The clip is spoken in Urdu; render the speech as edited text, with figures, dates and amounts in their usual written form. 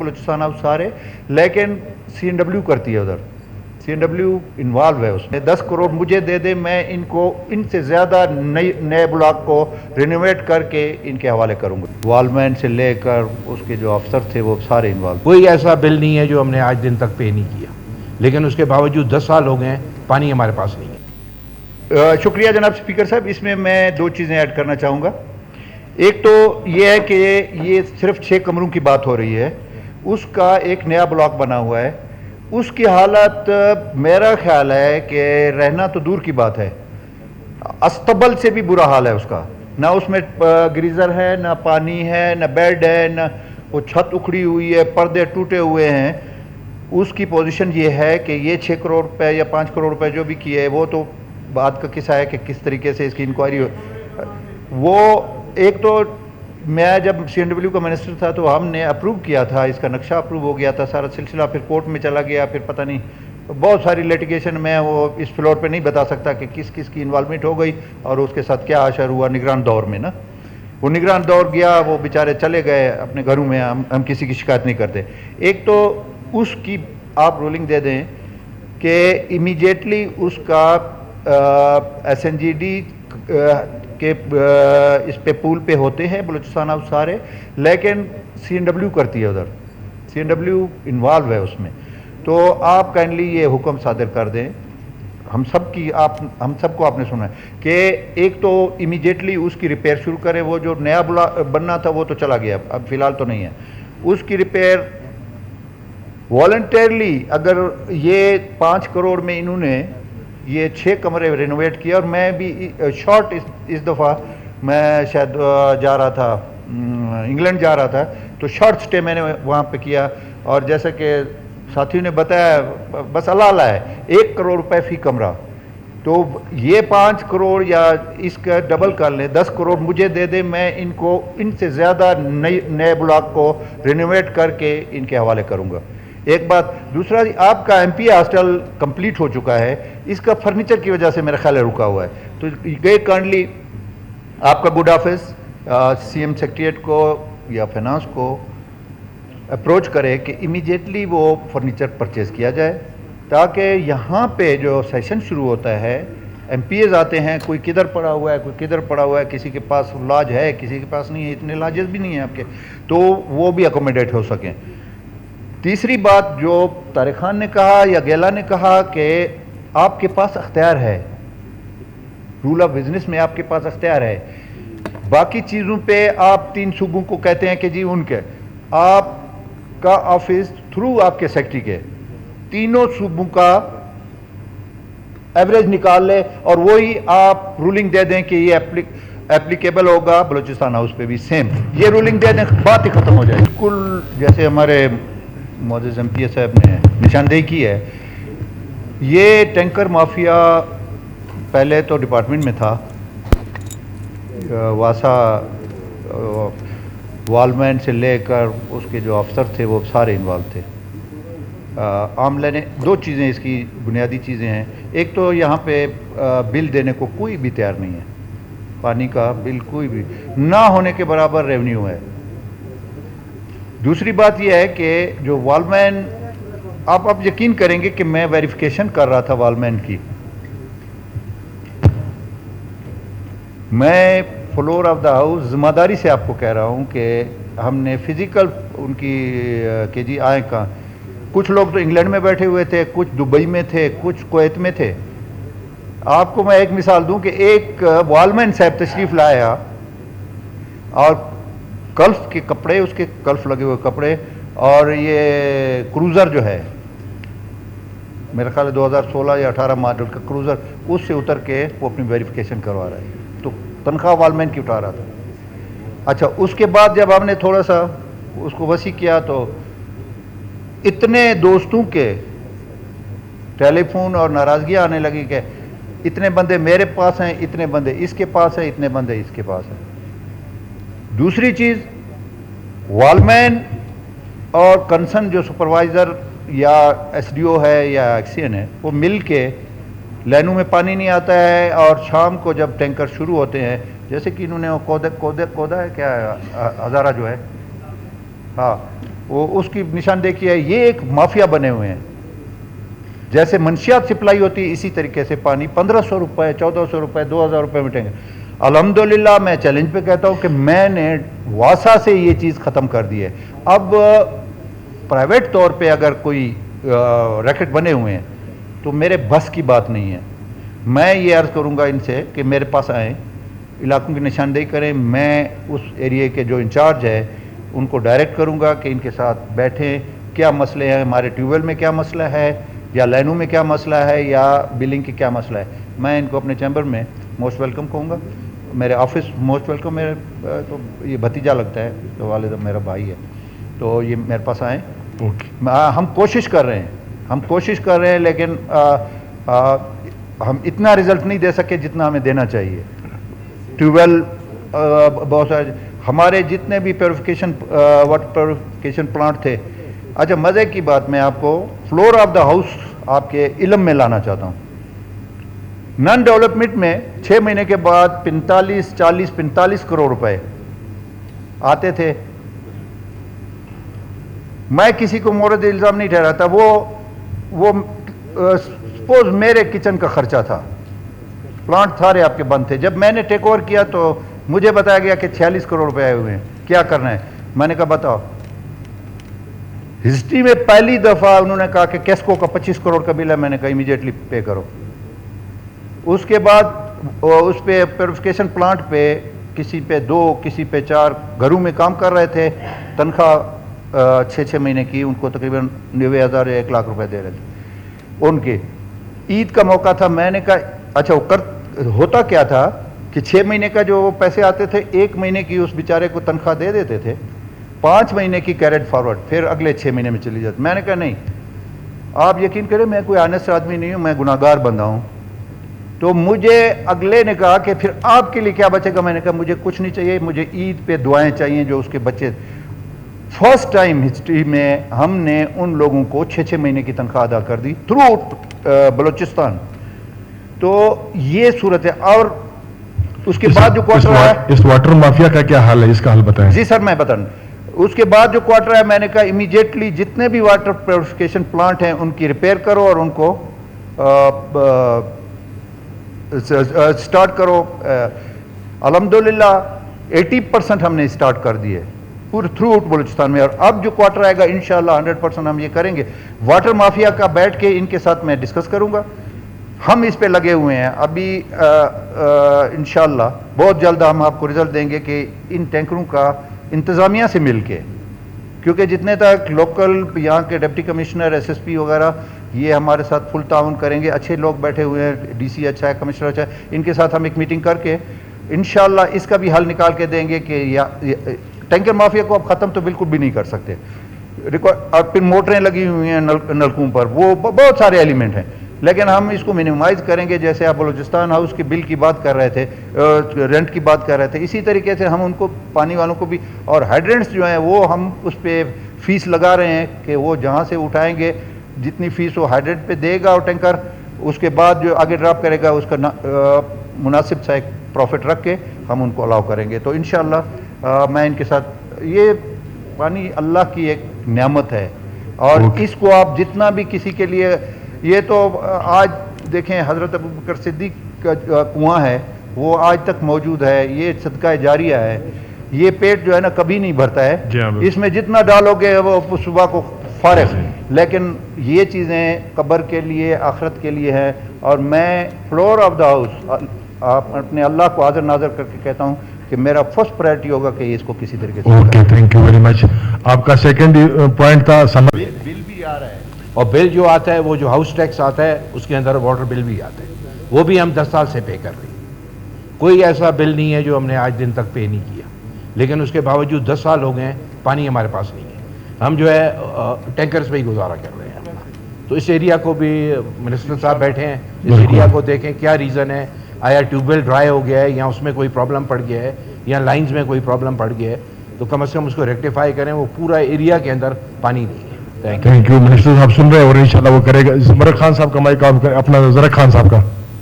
بلوچستان ہاؤس سارے، لیکن CNW کرتی ہے ادھر، CNW انوالو ہے اس میں۔ 10 کروڑ مجھے دے دیں، میں ان سے زیادہ نئے بلاک کو رینوویٹ کر کے ان کے حوالے کروں گا۔ والمین سے لے کر اس کے جو افسر تھے وہ سارے انوالو۔ کوئی ایسا بل نہیں ہے جو ہم نے آج دن تک پے نہیں کیا، لیکن اس کے باوجود 10 سال ہو گئے ہیں پانی ہمارے پاس نہیں ہے۔ شکریہ جناب اسپیکر صاحب، اس میں 2 چیزیں ایڈ کرنا چاہوں گا۔ ایک تو یہ ہے کہ یہ صرف 6 کمروں کی بات ہو رہی ہے، اس کا ایک نیا بلاک بنا ہوا ہے، اس کی حالت میرا خیال ہے کہ رہنا تو دور کی بات ہے، استبل سے بھی برا حال ہے اس کا، نہ اس میں گریزر ہے، نہ پانی ہے، نہ بیڈ ہے، نہ وہ چھت اکھڑی ہوئی ہے، پردے ٹوٹے ہوئے ہیں۔ اس کی پوزیشن یہ ہے کہ یہ 6 کروڑ روپے یا 5 کروڑ روپے جو بھی کیے وہ تو بات کا قصہ ہے کہ کس طریقے سے اس کی انکوائری ہو۔ وہ ایک تو میں جب CNW کا منسٹر تھا تو ہم نے اپروو کیا تھا، اس کا نقشہ اپروو ہو گیا تھا، سارا سلسلہ پھر کورٹ میں چلا گیا، پھر پتہ نہیں بہت ساری لیٹیگیشن، میں وہ اس فلور پہ نہیں بتا سکتا کہ کس کس کی انوالومنٹ ہو گئی اور اس کے ساتھ کیا اشر ہوا نگران دور میں نا۔ وہ نگران دور گیا، وہ بیچارے چلے گئے اپنے گھروں میں، ہم کسی کی شکایت نہیں کرتے۔ ایک تو اس کی آپ رولنگ دے دیں کہ امیڈیٹلی اس کا SNGD کے اس پہ پول پہ ہوتے ہیں بلوچستان ہاؤس سارے، لیکن CNW کرتی ہے ادھر، CNW انوالو ہے اس میں۔ تو آپ کائنڈلی یہ حکم صادر کر دیں، ہم سب کو آپ نے سنا ہے کہ ایک تو امیڈیٹلی اس کی ریپیئر شروع کریں، وہ جو نیا بننا تھا وہ تو چلا گیا، اب فی الحال تو نہیں ہے، اس کی ریپیئر والنٹیرلی اگر یہ 5 کروڑ میں انہوں نے یہ 6 کمرے رینوویٹ کیا، اور میں بھی شارٹ اس دفعہ میں شاید جا رہا تھا انگلینڈ جا رہا تھا تو شارٹ سٹے میں نے وہاں پہ کیا، اور جیسا کہ ساتھیوں نے بتایا بس اللہ ہے 1 کروڑ روپے فی کمرہ، تو یہ 5 کروڑ یا اس کا ڈبل کر لیں، 10 کروڑ مجھے دے دیں، میں ان سے زیادہ نئے بلاک کو رینوویٹ کر کے ان کے حوالے کروں گا۔ ایک بات، دوسرا آپ کا MP ہاسٹل کمپلیٹ ہو چکا ہے، اس کا فرنیچر کی وجہ سے میرا خیال ہے رکا ہوا ہے، تو یہ کائنڈلی آپ کا گڈ آفس CM سیکریٹریٹ کو یا فائنانس کو اپروچ کرے کہ امیڈیٹلی وہ فرنیچر پرچیز کیا جائے، تاکہ یہاں پہ جو سیشن شروع ہوتا ہے MPs آتے ہیں، کوئی کدھر پڑا ہوا ہے، کوئی کدھر پڑا ہوا ہے، کسی کے پاس لاج ہے، کسی کے پاس نہیں ہے، اتنے لاجز بھی نہیں ہیں آپ کے، تو وہ بھی اکوموڈیٹ ہو سکیں۔ تیسری بات جو طارق خان نے کہا یا گیلا نے کہا کہ آپ کے پاس اختیار ہے، رول آف بزنس میں آپ کے پاس اختیار ہے، باقی چیزوں پہ آپ 3 صوبوں کو کہتے ہیں کہ جی ان کے، آپ کا آفس تھرو آپ کے سیکٹری کے 3 صوبوں کا ایوریج نکال لے اور وہی آپ رولنگ دے دیں کہ یہ اپلیکیبل ہوگا بلوچستان ہاؤس پہ بھی سیم، یہ رولنگ دے دیں، بات ہی ختم ہو جائے۔ بالکل جیسے ہمارے معزز MP صاحب نے نشاندہی کی ہے، یہ ٹینکر مافیا پہلے تو ڈپارٹمنٹ میں تھا، واسا والمین سے لے کر اس کے جو افسر تھے وہ سارے انوالو تھے۔ عاملہ نے 2 چیزیں اس کی بنیادی چیزیں ہیں، ایک تو یہاں پہ بل دینے کو کوئی بھی تیار نہیں ہے، پانی کا بل کوئی بھی نہ ہونے کے برابر ریونیو ہے۔ دوسری بات یہ ہے کہ جو والمین، آپ یقین کریں گے کہ میں ویریفیکیشن کر رہا تھا والمین کی، میں فلور آف دا ہاؤس ذمہ داری سے آپ کو کہہ رہا ہوں کہ ہم نے فزیکل ان کی کہ جی آئیں کہاں، کچھ لوگ تو انگلینڈ میں بیٹھے ہوئے تھے، کچھ دبئی میں تھے، کچھ کویت میں تھے۔ آپ کو میں ایک مثال دوں کہ ایک والمین صاحب تشریف لایا اور کلف کے کپڑے، اس کے کلف لگے ہوئے کپڑے، اور یہ کروزر جو ہے میرا خیال ہے 2016 یا 18 ماڈل کا کروزر، اس سے اتر کے وہ اپنی ویریفیکیشن کروا رہا ہے، تو تنخواہ والمین کی اٹھا رہا تھا۔ اچھا، اس کے بعد جب ہم نے تھوڑا سا اس کو وسیع کیا تو اتنے دوستوں کے ٹیلی فون اور ناراضگیاں آنے لگی کہ اتنے بندے میرے پاس ہیں، اتنے بندے اس کے پاس ہیں، اتنے بندے اس کے پاس ہیں۔ دوسری چیز، والمین اور کنسرن جو سپروائزر یا SDO ہے یا ایکسین ہے، وہ مل کے لائنوں میں پانی نہیں آتا ہے، اور شام کو جب ٹینکر شروع ہوتے ہیں، جیسے کہ انہوں نے کودا ہے کیا ہے، ہزارہ جو ہے، ہاں وہ اس کی نشاندہی کی ہے. یہ ایک مافیا بنے ہوئے ہیں. جیسے منشیات سپلائی ہوتی ہے اسی طریقے سے پانی 1500 روپے 1400 روپے 2000 روپے مٹیں گے. الحمدللہ میں چیلنج پہ کہتا ہوں کہ میں نے واسا سے یہ چیز ختم کر دی ہے. اب پرائیویٹ طور پہ اگر کوئی ریکٹ بنے ہوئے ہیں تو میرے بس کی بات نہیں ہے. میں یہ عرض کروں گا ان سے کہ میرے پاس آئیں, علاقوں کی نشاندہی کریں. میں اس ایریے کے جو انچارج ہے ان کو ڈائریکٹ کروں گا کہ ان کے ساتھ بیٹھیں, کیا مسئلے ہیں, ہمارے ٹیوب ویل میں کیا مسئلہ ہے, یا لائنوں میں کیا مسئلہ ہے, یا بلنگ کی کیا مسئلہ ہے. میں ان کو اپنے چیمبر میں موسٹ ویلکم کہوں گا. میرے آفس موسٹ ویلکم. میرے تو یہ بھتیجا لگتا ہے, تو والد میرا بھائی ہے, تو یہ میرے پاس آئیں. ہم کوشش کر رہے ہیں لیکن ہم اتنا رزلٹ نہیں دے سکے جتنا ہمیں دینا چاہیے. ٹیوب ویل بہت سارے ہمارے جتنے بھی پیوریفیکیشن واٹر پیوریفیکیشن پلانٹ تھے. اچھا, مزے کی بات میں آپ کو فلور آف دا ہاؤس آپ کے علم میں لانا چاہتا ہوں. نان ڈیولپمنٹ میں 6 مہینے کے بعد 45 کروڑ روپے آتے تھے. میں کسی کو مورد الزام نہیں ٹھہراتا. وہ سپوز میرے کچن کا خرچہ تھا, پلانٹ سارے آپ کے بند تھے. جب میں نے ٹیک اوور کیا تو مجھے بتایا گیا کہ 46 کروڑ روپے آئے ہوئے ہیں, کیا کرنا ہے. میں نے کہا بتاؤ. ہسٹری میں پہلی دفعہ انہوں نے کہا کہ کیسکو کا 25 کروڑ کا بل ہے. میں نے کہا امیڈیٹلی پے کرو. اس کے بعد اس پہ پیوریفیکیشن پلانٹ پہ کسی پہ 2 کسی پہ 4 گھروں میں کام کر رہے تھے, تنخواہ 6 مہینے کی ان کو تقریباً 90,000 یا 1 لاکھ روپے دے رہے تھے. ان کے عید کا موقع تھا. میں نے کہا اچھا, ہوتا کیا تھا کہ 6 مہینے کا جو پیسے آتے تھے 1 مہینے کی اس بیچارے کو تنخواہ دے دیتے تھے, 5 مہینے کی کیریڈ فارورڈ, پھر اگلے 6 مہینے میں چلی جاتی. میں نے کہا نہیں, آپ یقین کریں میں کوئی آنےسٹ آدمی نہیں ہوں, میں گناہ گار بندہ ہوں. تو مجھے اگلے نے کہا کہ پھر آپ کے لیے کیا بچے گا. میں نے کہا مجھے کچھ نہیں چاہیے, مجھے عید پہ دعائیں چاہیے جو اس کے بچے. فرسٹ ٹائم ہسٹری میں ہم نے ان لوگوں کو 6 مہینے کی تنخواہ ادا کر دی تھرو بلوچستان. تو یہ صورت ہے. اور اس کے بعد جو کوارٹر ہے, اس واٹر مافیا کا کیا حال ہے, اس کا حل بتائیں. جی سر میں بتاؤں. اس کے بعد جو کوارٹر ہے, میں نے کہا امیڈیٹلی جتنے بھی واٹر پیوریفیکیشن پلانٹ ہیں ان کی ریپیئر کرو اور ان کو سٹارٹ کرو. الحمدللہ 80% ہم نے سٹارٹ کر دی ہے پورے تھرو آؤٹ بلوچستان میں. اور اب جو کوارٹر آئے گا انشاءاللہ 100% ہم یہ کریں گے. واٹر مافیا کا بیٹھ کے ان کے ساتھ میں ڈسکس کروں گا. ہم اس پہ لگے ہوئے ہیں ابھی. انشاءاللہ بہت جلد ہم آپ کو رزلٹ دیں گے کہ ان ٹینکروں کا انتظامیہ سے مل کے, کیونکہ جتنے تک لوکل یہاں کے ڈپٹی کمشنر SSP وغیرہ یہ ہمارے ساتھ فل تعاون کریں گے. اچھے لوگ بیٹھے ہوئے ہیں, DC اچھا ہے, کمشنر اچھا ہے, ان کے ساتھ ہم ایک میٹنگ کر کے انشاءاللہ اس کا بھی حل نکال کے دیں گے کہ ٹینکر مافیا کو اب ختم تو بالکل بھی نہیں کر سکتے. اور پھر موٹریں لگی ہوئی ہیں نلکوں پر, وہ بہت سارے ایلیمنٹ ہیں, لیکن ہم اس کو منیمائز کریں گے. جیسے آپ بلوچستان ہاؤس کے بل کی بات کر رہے تھے, رینٹ کی بات کر رہے تھے, اسی طریقے سے ہم ان کو پانی والوں کو بھی, اور ہائیڈرنٹس جو ہیں وہ ہم اس پہ فیس لگا رہے ہیں کہ وہ جہاں سے اٹھائیں گے جتنی فیس وہ ہائیڈرنٹ پہ دے گا اور ٹینکر, اس کے بعد جو آگے ڈراپ کرے گا اس کا مناسب سا ایک پروفٹ رکھ کے ہم ان کو الاؤ کریں گے. تو انشاءاللہ میں ان کے ساتھ, یہ پانی اللہ کی ایک نعمت ہے اور اس کو آپ جتنا بھی کسی کے لیے, یہ تو آج دیکھیں حضرت ابوبکر صدیق کا کنواں ہے وہ آج تک موجود ہے, یہ صدقہ جاریہ ہے. یہ پیٹ جو ہے نا کبھی نہیں بھرتا ہے, اس میں جتنا ڈالو گے وہ صبح کو فارغ. لیکن یہ چیزیں قبر کے لیے آخرت کے لیے ہیں. اور میں فلور آف دا ہاؤس اپنے اللہ کو حاضر ناظر کر کے کہتا ہوں کہ میرا فرسٹ پرائرٹی ہوگا کہ اس کو کسی طریقے سے. Okay, thank you very much. آپ کا سیکنڈ پوائنٹ تھا بل بھی آ رہا ہے, اور بل جو آتا ہے وہ جو ہاؤس ٹیکس آتا ہے اس کے اندر واٹر بل بھی آتا ہے, وہ بھی ہم 10 سال سے پے کر رہے ہیں. کوئی ایسا بل نہیں ہے جو ہم نے آج دن تک پے نہیں کیا, لیکن اس کے باوجود 10 سال ہو گئے ہیں پانی ہمارے پاس نہیں ہے. ہم جو ہے ٹینکرز پہ ہی گزارا کر رہے ہیں. تو اس ایریا کو بھی منسٹر صاحب بیٹھے ہیں, اس ایریا کو دیکھیں کیا ریزن ہے, آیا ٹیوب ویل ڈرائی ہو گیا ہے یا اس میں کوئی پرابلم پڑ گیا ہے یا لائنز میں کوئی پرابلم پڑ گیا ہے, تو کم از کم اس کو ریکٹیفائی کریں. وہ پورا ایریا کے اندر پانی نہیں ہے. Thank you. منسٹر صاحب سن رہے ہیں اور انشاءاللہ وہ کرے گا. زمرد خان صاحب کا مائک اپنا زرق خان صاحب کا.